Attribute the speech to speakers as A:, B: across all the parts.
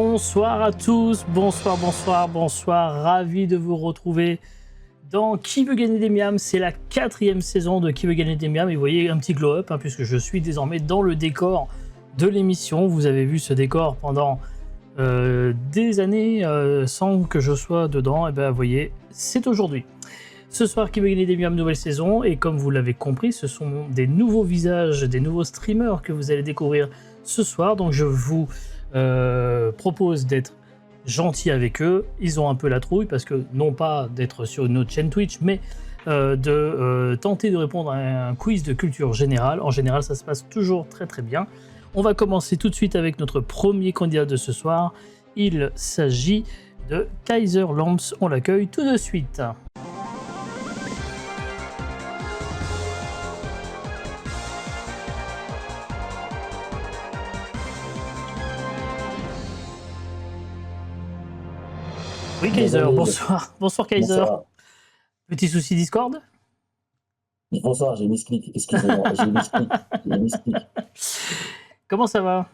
A: Bonsoir à tous, bonsoir, ravi de vous retrouver dans Qui veut gagner des miams. C'est la 4e saison de Qui veut gagner des miams et vous voyez un petit glow-up puisque je suis désormais dans le décor de l'émission. Vous avez vu ce décor pendant des années sans que je sois dedans, et bien vous voyez, c'est aujourd'hui. Ce soir, Qui veut gagner des miams, nouvelle saison, et comme vous l'avez compris, ce sont des nouveaux visages, des nouveaux streamers que vous allez découvrir ce soir, donc je vous propose d'être gentil avec eux. Ils ont un peu la trouille parce que non pas d'être sur une autre chaîne Twitch, mais de tenter de répondre à un quiz de culture générale. En général, ça se passe toujours très très bien. On va commencer tout de suite avec notre premier candidat de ce soir. Il s'agit de Kaiser Lamps. On l'accueille tout de suite. Oui, Kaiser, bonsoir. Bonsoir, Kaiser.
B: Bonsoir.
A: Petit souci Discord?
B: Bonsoir, j'ai misclick, excusez-moi, j'ai misclick.
A: Comment ça va?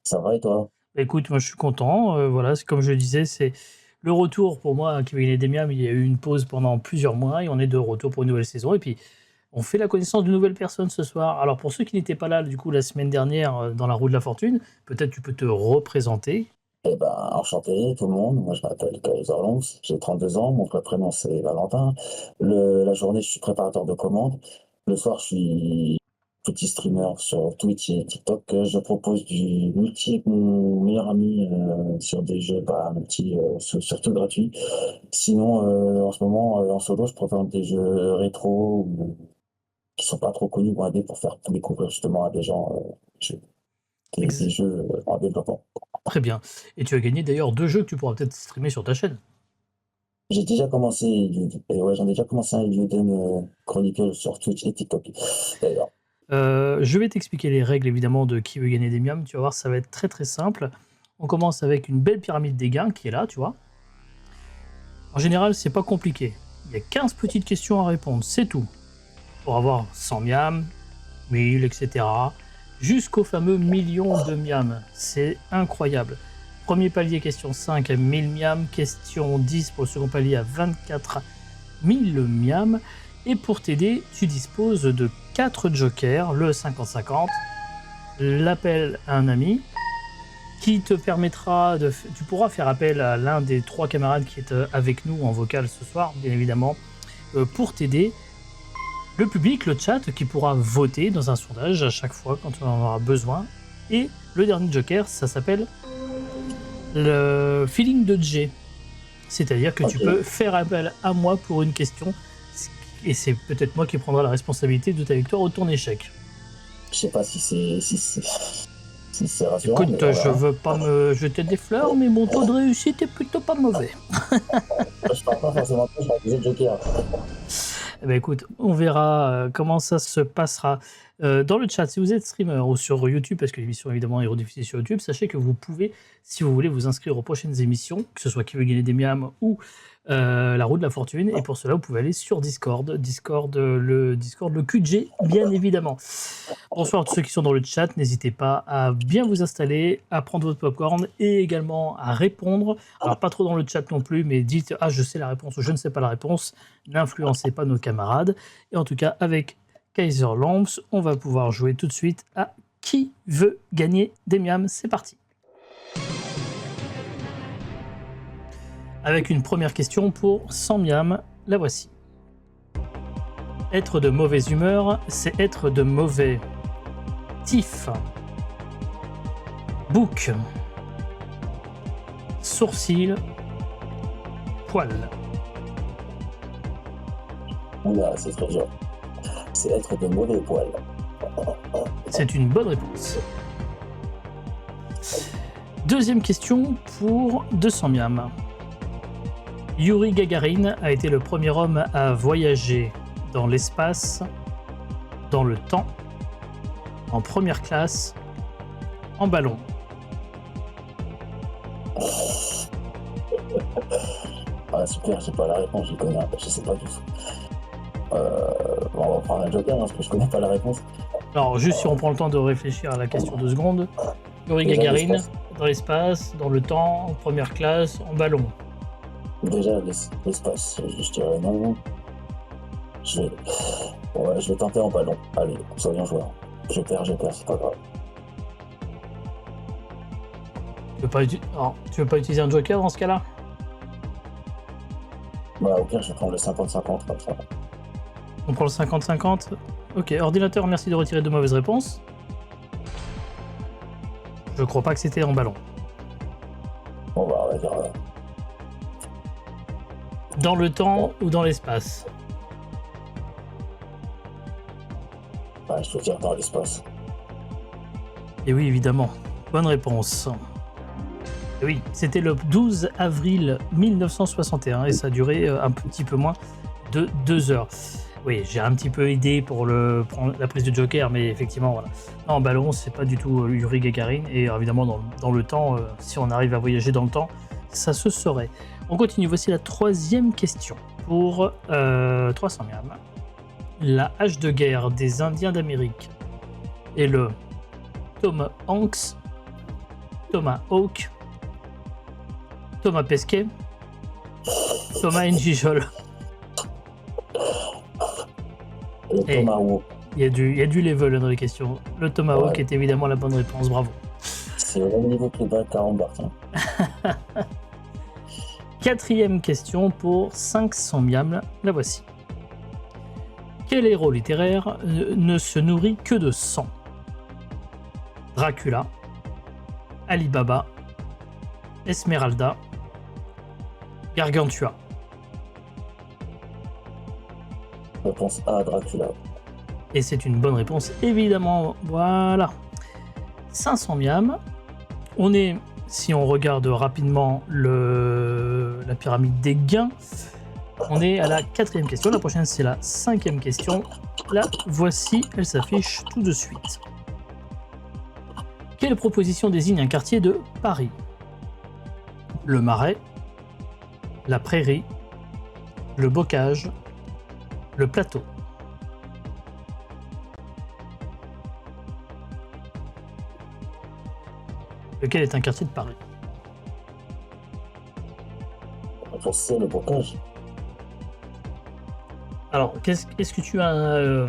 B: Ça va et toi?
A: Écoute, moi je suis content. Voilà, c'est comme je le disais, c'est le retour pour moi qui veut gagner des miams. Il y a eu une pause pendant plusieurs mois et on est de retour pour une nouvelle saison. Et puis, on fait la connaissance de nouvelles personnes ce soir. Alors, pour ceux qui n'étaient pas là, du coup, la semaine dernière, dans la roue de la fortune, peut-être tu peux te représenter.
B: Eh ben, enchanté tout le monde, moi je m'appelle Kaiser Lamps, j'ai 32 ans, mon vrai prénom c'est Valentin. La journée je suis préparateur de commandes, le soir je suis petit streamer sur Twitch et TikTok. Je propose du multi avec mon meilleur ami sur des jeux multi, surtout gratuits. Sinon en ce moment en solo je présente des jeux rétro qui sont pas trop connus ou indés pour faire découvrir justement à des gens des jeux en développement.
A: Très bien. Et tu as gagné d'ailleurs 2 jeux que tu pourras peut-être streamer sur ta chaîne.
B: J'ai déjà commencé, j'en ai déjà commencé un Eiyuden Chronicle sur Twitch et TikTok. D'ailleurs.
A: Je vais t'expliquer les règles évidemment de Qui veut gagner des miams. Tu vas voir, ça va être très très simple. On commence avec une belle pyramide des gains qui est là, tu vois. En général, c'est pas compliqué. Il y a 15 petites questions à répondre, c'est tout. Pour avoir 100 miams, 1000, etc. Jusqu'au fameux million de miams. C'est incroyable. Premier palier, question 5 à 1000 miams. Question 10 pour le second palier à 24 000 miams. Et pour t'aider, tu disposes de 4 jokers, le 50-50, l'appel à un ami, qui te permettra de... Tu pourras faire appel à l'un des 3 camarades qui est avec nous en vocal ce soir, bien évidemment, pour t'aider. Le public, le chat, qui pourra voter dans un sondage à chaque fois quand on en aura besoin. Et le dernier joker, ça s'appelle le feeling de J. C'est-à-dire que tu peux faire appel à moi pour une question. Et c'est peut-être moi qui prendrai la responsabilité de ta victoire ou de ton échec.
B: Je sais pas si c'est rassurant.
A: Écoute, je veux pas me jeter des fleurs, mais mon taux de réussite est plutôt pas mauvais.
B: Je parle pas forcément de ça, je parle des jokers.
A: Eh ben écoute, on verra comment ça se passera. Dans le chat, si vous êtes streamer ou sur YouTube, parce que l'émission évidemment est rediffusée sur YouTube, sachez que vous pouvez, si vous voulez, vous inscrire aux prochaines émissions, que ce soit Qui veut gagner des miams ou la roue de la fortune. Et pour cela, vous pouvez aller sur Discord, le QG, bien évidemment. Bonsoir à tous ceux qui sont dans le chat. N'hésitez pas à bien vous installer, à prendre votre popcorn et également à répondre. Alors pas trop dans le chat non plus, mais dites ah je sais la réponse ou je ne sais pas la réponse. N'influencez pas nos camarades. Et en tout cas, avec Kaiser Lamps, on va pouvoir jouer tout de suite à Qui veut gagner des miams. C'est parti. Avec une première question pour 100 miams, la voici. Être de mauvaise humeur, c'est être de mauvais tif, bouc, sourcil, poil.
B: Oula, c'est très dur. C'est être de mauvais poils.
A: C'est une bonne réponse. Deuxième question pour 200 miams. Yuri Gagarin a été le premier homme à voyager dans l'espace, dans le temps, en première classe, en ballon.
B: Ah super, j'ai pas la réponse, je connais, je sais pas du tout. Bon, on va prendre un joker parce que je connais pas la réponse.
A: Alors juste si on prend le temps de réfléchir à la question 2 secondes. Yuri Gagarin, dans l'espace, dans le temps, en première classe, en ballon.
B: Déjà, l'espace, je dirais non. Je vais... Ouais, je vais tenter en ballon. Allez, soyons joueurs. Je perds, c'est pas grave.
A: Tu veux pas utiliser un joker dans ce cas-là?
B: Bah, au pire, je vais prendre le 50-50 comme ça.
A: On prend le 50-50. Ok, ordinateur, merci de retirer de mauvaises réponses. Je crois pas que c'était en ballon.
B: Bon, bah, on va dire.
A: Dans le temps ou dans l'espace?
B: Ouais, je veux dire dans l'espace.
A: Et oui, évidemment. Bonne réponse. Et oui, c'était le 12 avril 1961 et ça a duré un petit peu moins de 2 heures. Oui, j'ai un petit peu aidé pour prendre la prise de joker, mais effectivement, voilà. Non, en ballon, c'est pas du tout Yuri Gagarin. Et évidemment, dans le temps, si on arrive à voyager dans le temps, ça se saurait. On continue. Voici la 3e question pour 300 miam. La hache de guerre des Indiens d'Amérique est le Tomahawk, Tomahawk, Thomas Pesquet, Thomas Njijol.
B: Le Tomahawk.
A: Il y a du level dans les questions. Le Tomahawk est évidemment la bonne réponse, bravo.
B: C'est au même niveau que le bac à Rambert.
A: 4e question pour 500 miam, la voici. Quel héros littéraire ne se nourrit que de sang? Dracula, Ali Baba, Esmeralda, Gargantua.
B: Réponse A, Dracula.
A: Et c'est une bonne réponse, évidemment. Voilà. 500 miam. On est, si on regarde rapidement la pyramide des gains, on est à la 4e question. La prochaine, c'est la 5e question. La voici, elle s'affiche tout de suite. Quelle proposition désigne un quartier de Paris? Le Marais, la Prairie, le Bocage, le Plateau. Lequel est un quartier de Paris?
B: Réponse C, le Bocage.
A: Alors, est-ce que tu as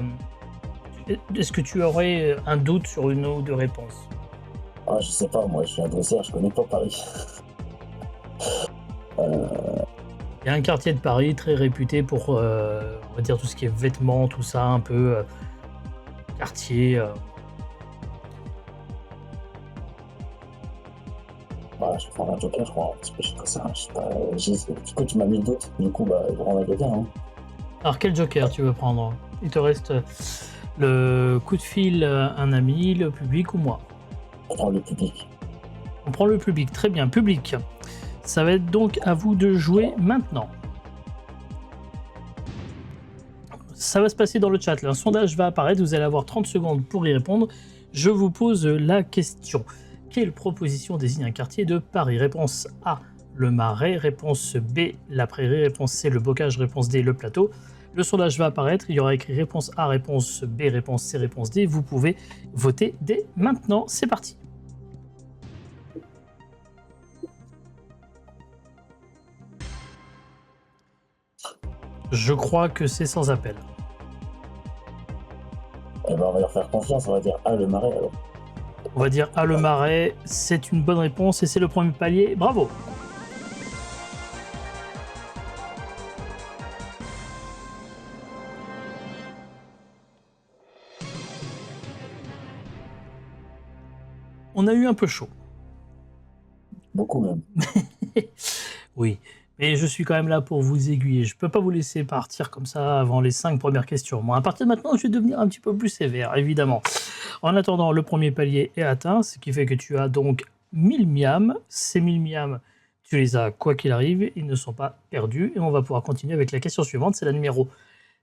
A: est-ce que tu aurais un doute sur une ou deux réponses?
B: Ah, je sais pas, moi, je suis un dresseur, je connais pas Paris.
A: Il y a un quartier de Paris très réputé pour, on va dire, tout ce qui est vêtements, tout ça, un peu quartier.
B: Bah, je vais prendre un joker, je crois, parce que je sais pas ça, je sais pas. Du coup, tu m'as mis le doute, du coup, bah, je vais prendre un joker, hein.
A: Alors, quel joker tu veux prendre? Il te reste le coup de fil, un ami, le public ou moi?
B: Je prends le public.
A: On prend le public, très bien, public. Ça va être donc à vous de jouer maintenant. Ça va se passer dans le chat, là. Un sondage va apparaître, vous allez avoir 30 secondes pour y répondre. Je vous pose la question. Quelle proposition désigne un quartier de Paris? Réponse A, le Marais. Réponse B, la Prairie. Réponse C, le Bocage. Réponse D, le Plateau. Le sondage va apparaître, il y aura écrit réponse A, réponse B, réponse C, réponse D. Vous pouvez voter dès maintenant, c'est parti. Je crois que c'est sans appel.
B: Eh ben, on va leur faire confiance, on va dire A, le Marais, alors.
A: On va dire A, le Marais, c'est une bonne réponse et c'est le premier palier. Bravo! On a eu un peu chaud.
B: Beaucoup même.
A: Oui, mais je suis quand même là pour vous aiguiller. Je peux pas vous laisser partir comme ça avant les 5 premières questions. Moi, à partir de maintenant, je vais devenir un petit peu plus sévère, évidemment. En attendant, le premier palier est atteint, ce qui fait que tu as donc 1000 miams. Ces 1000 miams, tu les as quoi qu'il arrive, ils ne sont pas perdus. Et on va pouvoir continuer avec la question suivante, c'est la numéro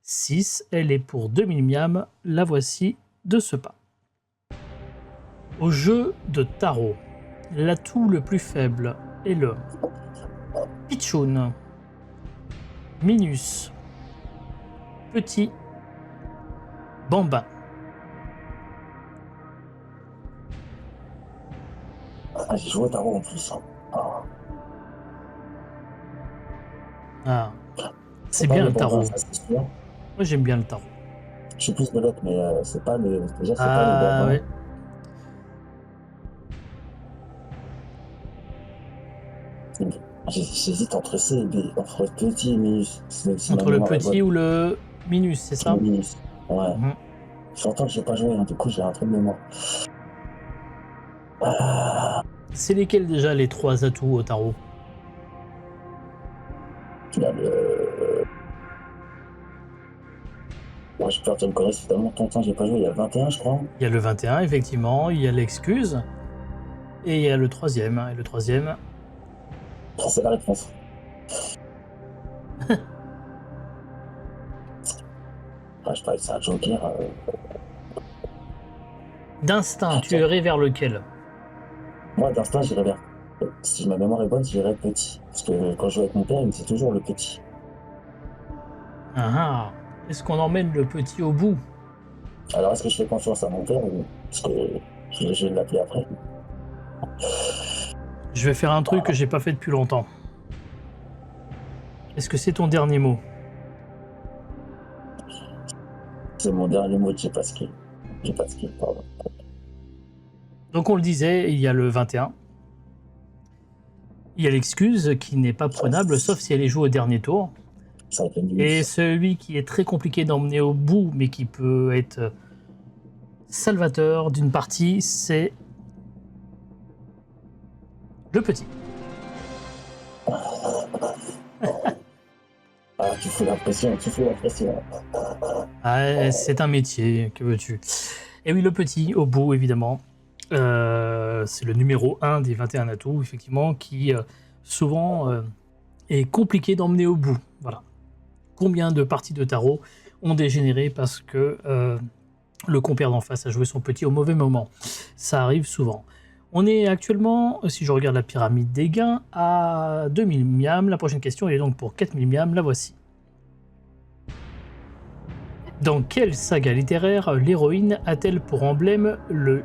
A: 6. Elle est pour 2000 miams. La voici de ce pas. Au jeu de tarot, l'atout le plus faible est le Pitchoun, Minus, Petit, Bambin.
B: Ah, j'ai joué au tarot en plus. Hein. Ah,
A: Ah,
B: c'est
A: c'est
B: pas
A: bien
B: le
A: le
B: bon vin,
A: tarot.
B: ça c'est sûr.
A: Moi, j'aime bien le tarot.
B: Je suis plus belote, mais c'est pas le. Déjà, c'est pas le bon
A: Ah,
B: vin.
A: ouais.
B: J'hésite entre C et B, entre petit et minus, si ma
A: Entre le
B: mémoire est
A: petit
B: bonne.
A: ou le minus, c'est ça?
B: Minus. Ouais.
A: Mhm.
B: Ça fait longtemps que j'ai pas joué, hein, du coup j'ai un truc de mémoire. Ah,
A: C'est lesquels déjà les 3 atouts au tarot?
B: il y a le. Moi, je peux te me corriger, c'est tellement longtemps que j'ai pas joué, il y a le 21, je crois.
A: Il y a le 21, effectivement, il y a l'excuse, et il y a le troisième. Et le troisième,
B: Ah, c'est la réponse. Ah, je parlais que c'est un joker.
A: d'instinct, tu irais vers lequel?
B: Moi, d'instinct, j'irais vers. Si ma mémoire est bonne, j'irais petit. Parce que quand je joue avec mon père, il me dit toujours le petit.
A: Ah ah. Est-ce qu'on emmène le petit au bout?
B: Alors, est-ce que je fais confiance à mon père ou. Parce que je vais l'appeler après.
A: Je vais faire un truc que j'ai pas fait depuis longtemps. Est-ce que c'est ton dernier mot?
B: C'est mon dernier mot, j'ai pas skill. J'ai pas skill, pardon.
A: Donc on le disait, il y a le 21. Il y a l'excuse qui n'est pas prenable sauf si elle est jouée au dernier tour.
B: Ça a été
A: Et
B: minus.
A: celui qui est très compliqué d'emmener au bout, mais qui peut être salvateur d'une partie, c'est le petit.
B: Ah, tu fous la pression, tu fous la pression.
A: Ah, c'est un métier, que veux-tu? Et oui, le petit, au bout, évidemment. C'est le numéro 1 des 21 atouts, effectivement, qui souvent est compliqué d'emmener au bout. Voilà. Combien de parties de tarot ont dégénéré parce que le compère d'en face a joué son petit au mauvais moment? Ça arrive souvent. On est actuellement, si je regarde la pyramide des gains, à 2000 miams. La prochaine question est donc pour 4000 miams. La voici. Dans quelle saga littéraire l'héroïne a-t-elle pour emblème le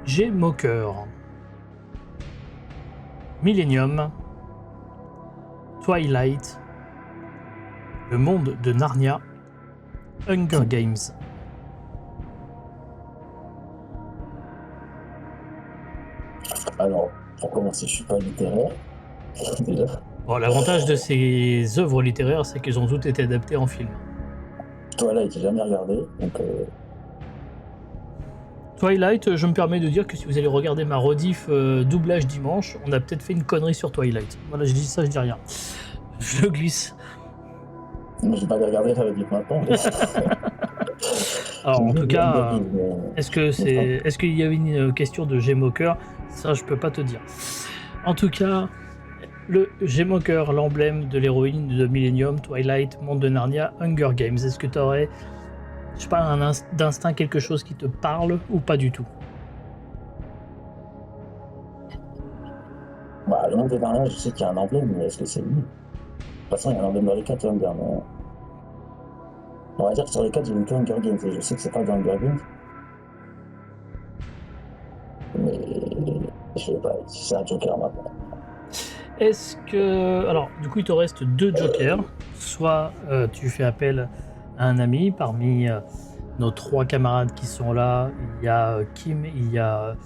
A: G-Mocker? Millennium, Twilight, Le Monde de Narnia, Hunger Games.
B: Alors, pour commencer, je suis pas littéraire. Déjà.
A: Bon, l'avantage de ces œuvres littéraires, c'est qu'elles ont toutes été adaptées en film.
B: Twilight, j'ai jamais regardé. Donc,
A: Twilight, je me permets de dire que si vous allez regarder ma rediff doublage dimanche, on a peut-être fait une connerie sur Twilight. Voilà, je dis ça, je dis rien. Je le glisse.
B: je vais pas les regarder, ça va dire maintenant.
A: Alors, en tout cas,
B: mais
A: est-ce qu'il y avait une question de G-Mocker? Ça, je peux pas te dire. En tout cas, le G-Mocker, l'emblème de l'héroïne de Millennium, Twilight, Monde de Narnia, Hunger Games. Est-ce que tu aurais, je sais pas, d'instinct, quelque chose qui te parle ou pas du tout?
B: bah, le monde des Narnia, je sais qu'il y a un emblème, mais est-ce que c'est lui? De toute façon, il y a un emblème dans les 4 Hunger, mais. On va dire que sur les 4, j'ai vu que Hunger Games, et je sais que c'est pas dans Hunger Games. Mais. Je sais pas, si c'est un Joker maintenant.
A: Est-ce que... Alors, du coup, il te reste 2 jokers. Soit tu fais appel à un ami parmi nos 3 camarades qui sont là. Il y a Kim, il y a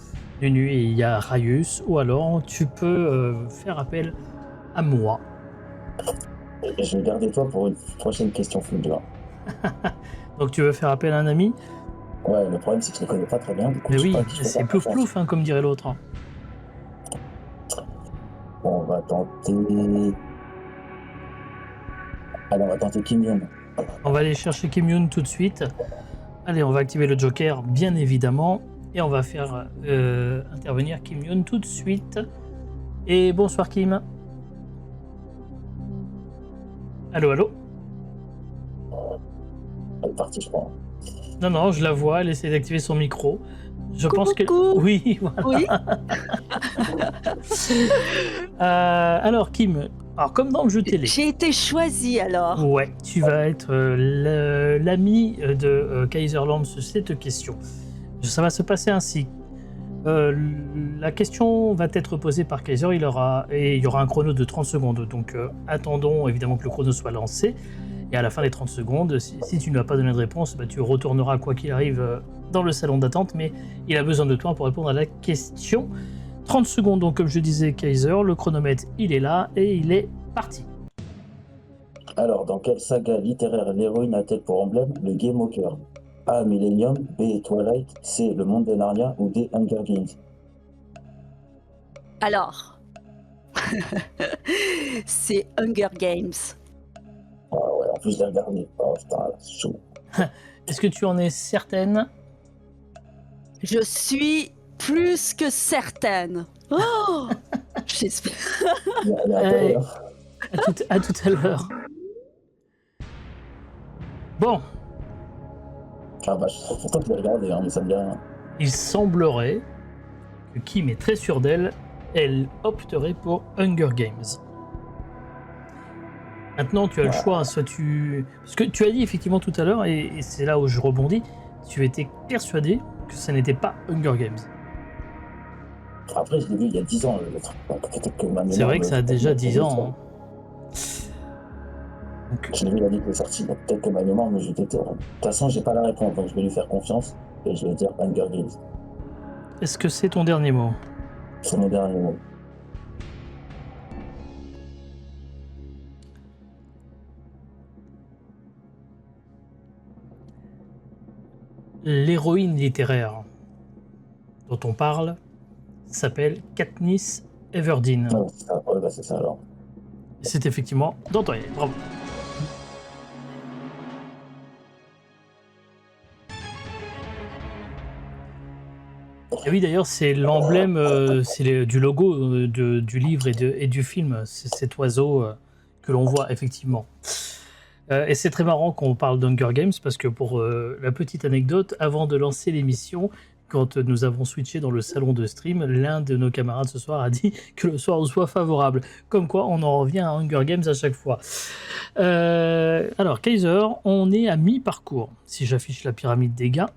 A: Nunu et il y a Rayus. Ou alors, tu peux faire appel à moi.
B: Et je vais garder toi pour une prochaine question full dure.
A: Donc, tu veux faire appel à un ami?
B: Ouais, le problème c'est que je ne connais pas très bien, du coup
A: Mais
B: je sais
A: oui,
B: pas à qui je peux
A: c'est
B: faire
A: plouf
B: confiance.
A: plouf, hein, comme dirait l'autre.
B: Bon, on va tenter. Allez, on va tenter Kim Yoon.
A: On va aller chercher Kim Yoon tout de suite. Allez, on va activer le Joker, bien évidemment. Et on va faire intervenir Kim Yoon tout de suite. Et bonsoir Kim. Allô, allô?
B: Elle est partie, je crois.
A: Non, non, je la vois, elle essaie d'activer son micro. Je pense que...
C: Coucou.
A: Oui, voilà.
C: Oui,
A: Alors Kim, alors comme dans le jeu télé,
C: j'ai été choisie alors.
A: ouais, tu vas être l'ami de Kaiserland sur cette question. Ça va se passer ainsi. La question va être posée par Kaiser, il y aura un chrono de 30 secondes. Donc attendons évidemment que le chrono soit lancé. Et à la fin des 30 secondes, si tu ne as pas donné de réponse, tu retourneras quoi qu'il arrive dans le salon d'attente. Mais il a besoin de toi pour répondre à la question. 30 secondes, donc comme je disais, Kaiser, le chronomètre il est là et il est parti.
B: Alors, dans quelle saga littéraire l'héroïne a-t-elle pour emblème le Game Walker? A. Millennium, B. Twilight, C. Le Monde des Narnia ou D. Hunger Games?
C: Alors, c'est Hunger Games.
B: Ah ouais, en plus je l'ai regardé. Oh putain, c'est chaud.
A: Est-ce que tu en es certaine?
C: Je suis plus que certaine. Oh, j'espère.
B: Il y a un peu d'heure.
A: À tout à l'heure. Bon,
B: Ah bah, pourtant je l'ai regardé, hein, mais ça me dit rien.
A: il semblerait que Kim est très sûre d'elle, elle opterait pour Hunger Games. Maintenant, tu as le choix, soit tu... Parce que tu as dit effectivement tout à l'heure, et c'est là où je rebondis, tu étais persuadé que ça n'était pas Hunger Games.
B: Après, je l'ai vu il y a 10 ans, le truc. Donc, peut-être que ma
A: C'est
B: mémoire
A: vrai que
B: me-
A: ça a déjà 10 ans.
B: me-
A: Hein. Donc,
B: Je l'ai vu l'année qu'il est sorti, donc peut-être que ma mémoire me jetait tort. De toute façon, j'ai pas la réponse, donc je vais lui faire confiance et je vais dire Hunger Games.
A: est-ce que c'est ton dernier mot?
B: C'est mon dernier mot.
A: L'héroïne littéraire dont on parle s'appelle Katniss Everdeen.
B: Non, c'est ça. Ouais, bah, c'est ça alors.
A: C'est effectivement dans ton idée. Bravo. Et oui, d'ailleurs, c'est l'emblème, du logo du livre et du film. C'est cet oiseau que l'on voit effectivement. Et c'est très marrant qu'on parle d'Hunger Games parce que pour la petite anecdote, avant de lancer l'émission, quand nous avons switché dans le salon de stream, l'un de nos camarades ce soir a dit que le soir soit favorable. Comme quoi, on en revient à Hunger Games à chaque fois. Alors, Kaiser, on est à mi-parcours. Si j'affiche la pyramide des gains,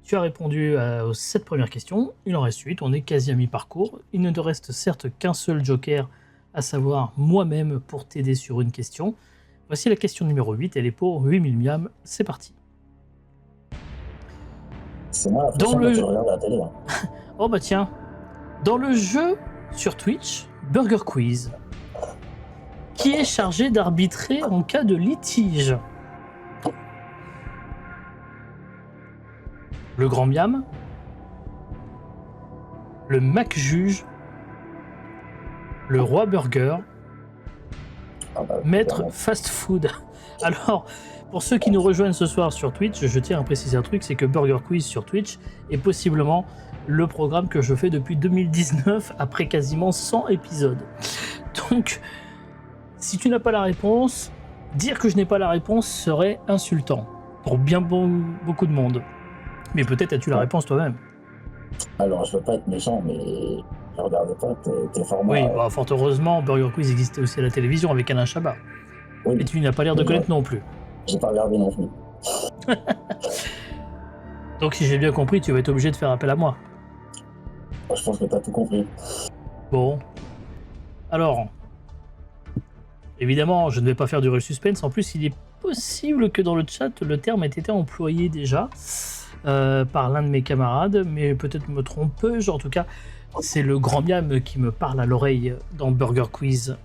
A: tu as répondu aux 7 premières questions. Il en reste 8, on est quasi à mi-parcours. Il ne te reste certes qu'un seul joker, à savoir moi-même pour t'aider sur une question. Voici la question numéro 8, elle est pour 8000 miams, c'est parti.
B: C'est moi la
A: Dans
B: façon
A: le-
B: dont je regarde la télé. Hein.
A: Oh bah tiens, dans le jeu sur Twitch, Burger Quiz, qui est chargé d'arbitrer en cas de litige? Le grand miam, le Mac juge, le roi burger,
B: Ah bah,
A: maître
B: clairement.
A: fast food. Alors, pour ceux qui nous rejoignent ce soir sur Twitch, je tiens à préciser un truc, c'est que Burger Quiz sur Twitch est possiblement le programme que je fais depuis 2019 après quasiment 100 épisodes. Donc, si tu n'as pas la réponse, dire que je n'ai pas la réponse serait insultant pour bien beaucoup de monde. Mais peut-être as-tu la réponse toi-même.
B: Alors, je veux pas être méchant, mais je regarde pas tes formats.
A: Oui, bah, fort heureusement, Burger Quiz existait aussi à la télévision avec Alain Chabat.
B: Oui,
A: Et tu n'as pas l'air de
B: Oui,
A: connaître non plus.
B: j'ai pas regardé non plus.
A: Donc si j'ai bien compris, tu vas être obligé de faire appel à moi.
B: Je pense que t'as tout compris.
A: Bon. Alors, évidemment, je ne vais pas faire durer le suspense. En plus, il est possible que dans le chat, le terme ait été employé déjà par l'un de mes camarades, mais peut-être me trompe-je. En tout cas, c'est le grand miam qui me parle à l'oreille dans Burger Quiz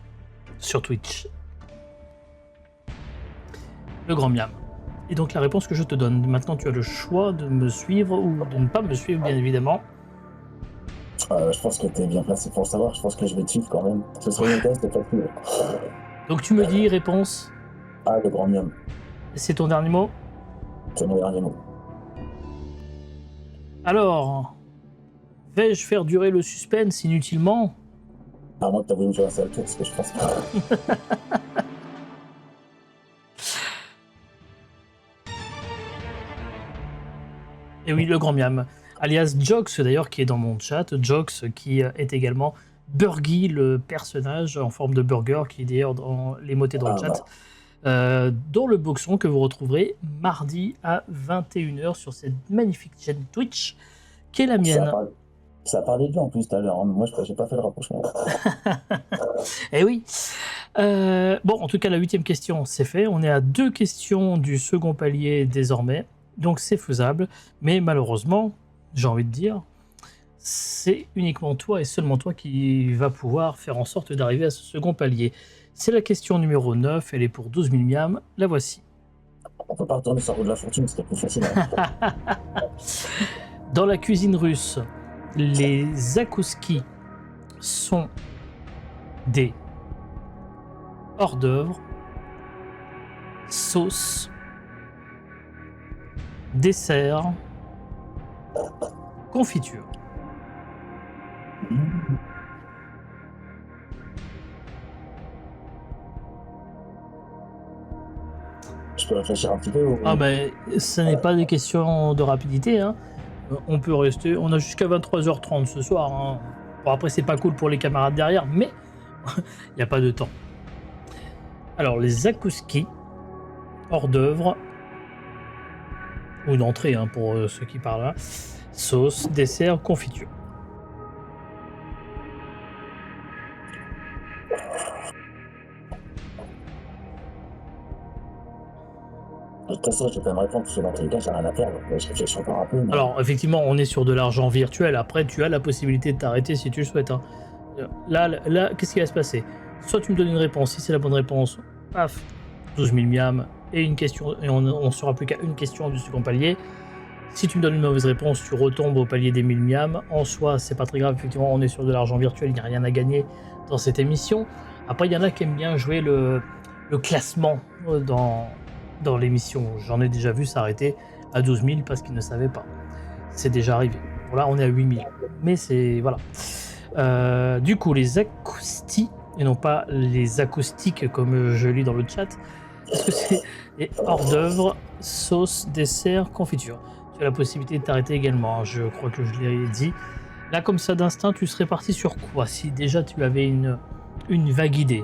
A: sur Twitch. Le grand miam. Et donc la réponse que je te donne. Maintenant, tu as le choix de me suivre ou de ne pas me suivre, bien évidemment.
B: Je pense que t'es bien placé pour le savoir. Je pense que je vais te suivre quand même. Ce serait une test, c'est pas plus.
A: Donc tu me dis réponse.
B: Ah, le grand miam.
A: C'est ton dernier mot?
B: C'est mon dernier mot.
A: Alors, vais-je faire durer le suspense inutilement?
B: À moins que t'as voulu me jouer un seul tour, parce que je pense pas.
A: Et oui, le grand miam, alias Jox d'ailleurs, qui est dans mon chat. Jox qui est également Burgy, le personnage en forme de burger, qui est d'ailleurs dans les motés dans le chat. Dans le boxon que vous retrouverez mardi à 21h sur cette magnifique chaîne Twitch, qui est la mienne.
B: Ça parlait de lui en plus tout à l'heure, hein. Moi, j'ai pas fait le rapprochement.
A: Eh oui. Bon, en tout cas, la 8e question, c'est fait. On est à 2 questions du second palier désormais. Donc, c'est faisable. Mais malheureusement, j'ai envie de dire, c'est uniquement toi et seulement toi qui va pouvoir faire en sorte d'arriver à ce second palier. C'est la question numéro 9. Elle est pour 12 000 miams. La voici.
B: On peut pas retourner sur la roue de la fortune, c'était plus facile. Hein.
A: Dans la cuisine russe, les zakouski sont des hors-d'œuvre, sauces, desserts, confitures.
B: Je peux réfléchir un petit peu.
A: Ah ben, ce n'est pas des questions de rapidité, hein. On peut rester, on a jusqu'à 23h30 ce soir, hein. Bon, après c'est pas cool pour les camarades derrière, mais il n'y a pas de temps. Alors les zakouski, hors d'œuvre, ou d'entrée hein, pour ceux qui parlent, hein. Sauce, dessert, confiture.
B: De toute façon, je vais pas me répondre, parce que dans tous les cas, j'ai rien à perdre. Je réfléchis encore un peu. Mais...
A: Alors effectivement, on est sur de l'argent virtuel. Après, tu as la possibilité de t'arrêter si tu le souhaites, hein. Là, qu'est-ce qui va se passer? Soit tu me donnes une réponse, si c'est la bonne réponse, paf, 12 000 miams et une question, et on sera plus qu'à une question du second palier. Si tu me donnes une mauvaise réponse, tu retombes au palier des 1000 miams. En soi, c'est pas très grave, effectivement, on est sur de l'argent virtuel, il n'y a rien à gagner dans cette émission. Après, il y en a qui aiment bien jouer le classement dans l'émission. J'en ai déjà vu s'arrêter à 12 000 parce qu'ils ne savaient pas. C'est déjà arrivé. Bon, là, on est à 8 000. Mais c'est... Voilà. Du coup, les acoustiques, et non pas les acoustiques comme je lis dans le chat, est-ce que c'est les hors-d'œuvre, sauce, dessert, confiture? Tu as la possibilité de t'arrêter également, hein. Je crois que je l'ai dit. Là, comme ça, d'instinct, tu serais parti sur quoi? Si déjà tu avais une vague idée.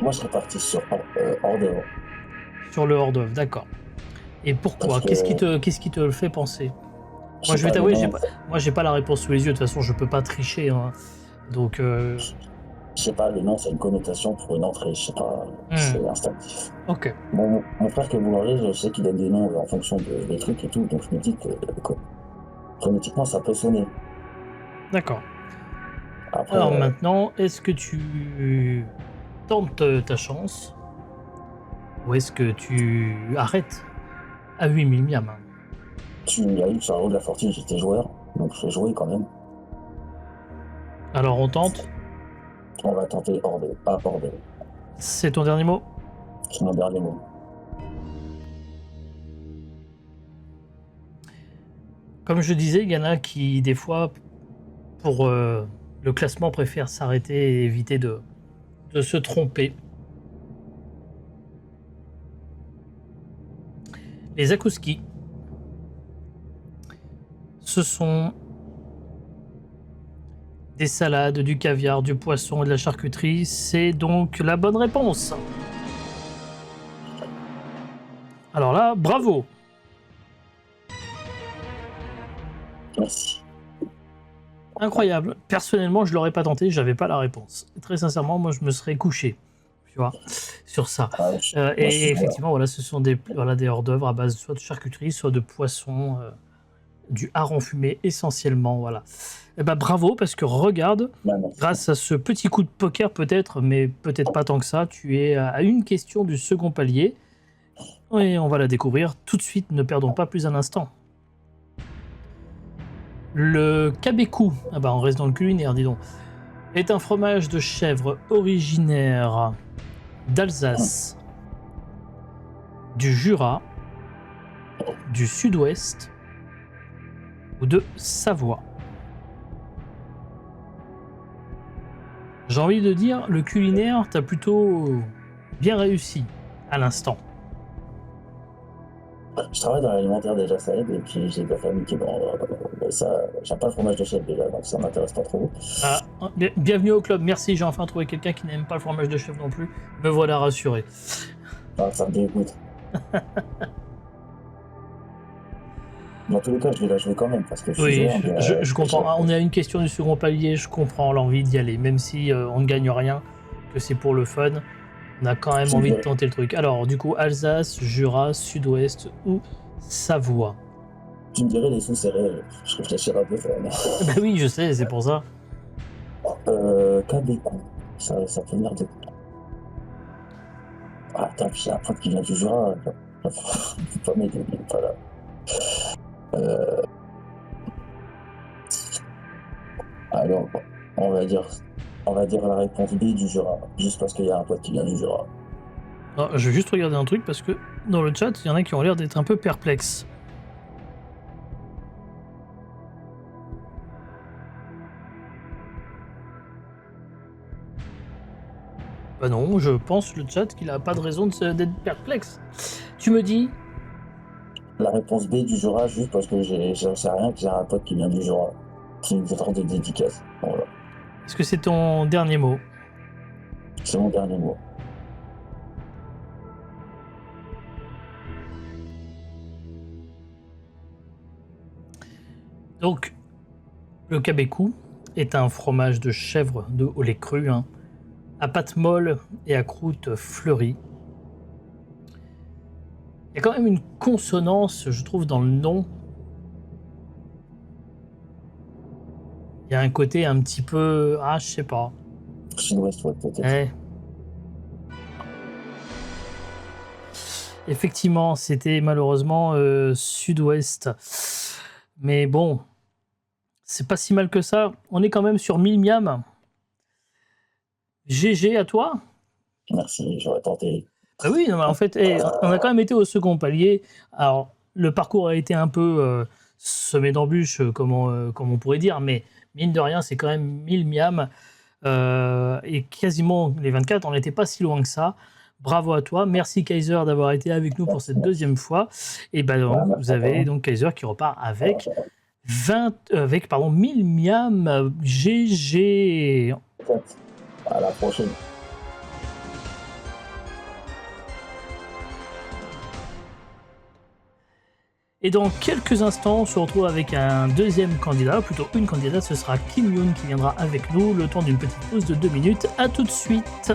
B: Moi, je serais parti sur hors d'œuvre.
A: Sur le hors-d'œuvre, d'accord. Et pourquoi?
B: Parce que-
A: Qu'est-ce qui te le fait penser?
B: Je
A: Moi,
B: sais
A: je vais
B: pas,
A: t'avouer,
B: le nom,
A: moi, j'ai pas la réponse sous les yeux. De toute façon, je peux pas tricher, hein. Donc,
B: je sais pas, le nom, c'est une connotation pour une entrée. Je sais pas, c'est instinctif.
A: ok.
B: Mon frère qui est boulanger, je sais qu'il donne des noms en fonction des trucs et tout, donc je me dis que phonétiquement, ça peut sonner.
A: D'accord.
B: Après,
A: Alors maintenant, est-ce que tu tentes ta chance ou est-ce que tu arrêtes à 8000 miams?
B: tu as eu sur la roue de la fortune, j'étais joueur, donc je vais jouer quand même.
A: Alors on tente.
B: On va tenter hors d'œuvre, pas hors d'œuvre.
A: C'est ton dernier mot?
B: C'est mon dernier mot.
A: Comme je disais, il y en a qui, des fois, pour le classement, préfèrent s'arrêter et éviter de se tromper. Les akouski, ce sont des salades, du caviar, du poisson et de la charcuterie. C'est donc la bonne réponse. Alors là, bravo.
B: Merci.
A: Incroyable. Personnellement, je l'aurais pas tenté, j'avais pas la réponse. Très sincèrement, moi, je me serais couché, tu vois, sur ça.
B: Ah,
A: Et effectivement, voilà, ce sont des hors-d'œuvre à base soit de charcuterie, soit de poisson, du hareng fumé essentiellement, voilà. Et ben bravo, parce que regarde, grâce à ce petit coup de poker peut-être, mais peut-être pas tant que ça, tu es à une question du second palier. Et on va la découvrir tout de suite, ne perdons pas plus un instant. Le Kabékou, ah bah on reste dans le culinaire, dis donc, est un fromage de chèvre originaire d'Alsace, du Jura, du Sud-Ouest ou de Savoie. J'ai envie de dire, le culinaire, t'as plutôt bien réussi à l'instant.
B: Je travaille dans l'alimentaire déjà, ça aide, et puis j'ai de la famille qui est dans ça. J'aime pas le fromage de chèvre déjà, donc ça m'intéresse pas trop.
A: Ah, bienvenue au club, merci, j'ai enfin trouvé quelqu'un qui n'aime pas le fromage de chèvre non plus. Me voilà rassuré.
B: Ah, ça me dégoûte. Dans tous les cas, je vais la jouer quand même parce que je suis
A: Oui,
B: joueur.
A: je comprends. Ah, on est à une question du second palier, je comprends l'envie d'y aller, même si on ne gagne rien, que c'est pour le fun. On a quand même
B: Tu me
A: envie de
B: dirais,
A: tenter le truc. Alors, du coup, Alsace, Jura, Sud-Ouest ou Savoie.
B: tu me dirais les sous, c'est réel. Je réfléchirai un peu.
A: Bah oui, je sais, c'est pour ça.
B: Cabécou, ça peut venir de. Ah, attends, j'ai un pote qui vient du Jura. C'est pas m'aider, il est pas là. Euh, alors, on va dire, on va dire la réponse B du Jura, juste parce qu'il y a un pote qui vient du Jura.
A: Non, je vais juste regarder un truc parce que dans le chat, il y en a qui ont l'air d'être un peu perplexes. Bah non, je pense le chat qu'il a pas de raison d'être perplexe. Tu me dis,
B: La réponse B du Jura, juste parce que j'en sais rien, que j'ai un pote qui vient du Jura, qui me fait des dédicaces. Voilà,
A: est-ce que c'est ton dernier mot?
B: c'est mon dernier mot.
A: Donc, le cabécou est un fromage de chèvre au lait cru, hein, à pâte molle et à croûte fleurie. Il y a quand même une consonance, je trouve, dans le nom. Il y a un côté un petit peu... Ah, je sais pas.
B: Sud-Ouest, ouais, peut-être.
A: Ouais. Effectivement, c'était malheureusement Sud-Ouest. Mais bon, c'est pas si mal que ça. On est quand même sur 1000 miams. GG à toi.
B: Merci, j'aurais tenté.
A: Ah oui, non, mais en fait, on a quand même été au second palier. Alors, le parcours a été un peu semé d'embûches, comme on pourrait dire, mais mine de rien, c'est quand même 1000 miams. Et quasiment les 24, on n'était pas si loin que ça. Bravo à toi. Merci Kaiser d'avoir été avec nous pour cette deuxième fois. Et ben donc, vous avez donc Kaiser qui repart avec 1000 miams. GG.
B: À la prochaine.
A: Et dans quelques instants, on se retrouve avec un deuxième candidat, plutôt une candidate, ce sera Kim Yoon qui viendra avec nous, le temps d'une petite pause de 2 minutes. A tout de suite.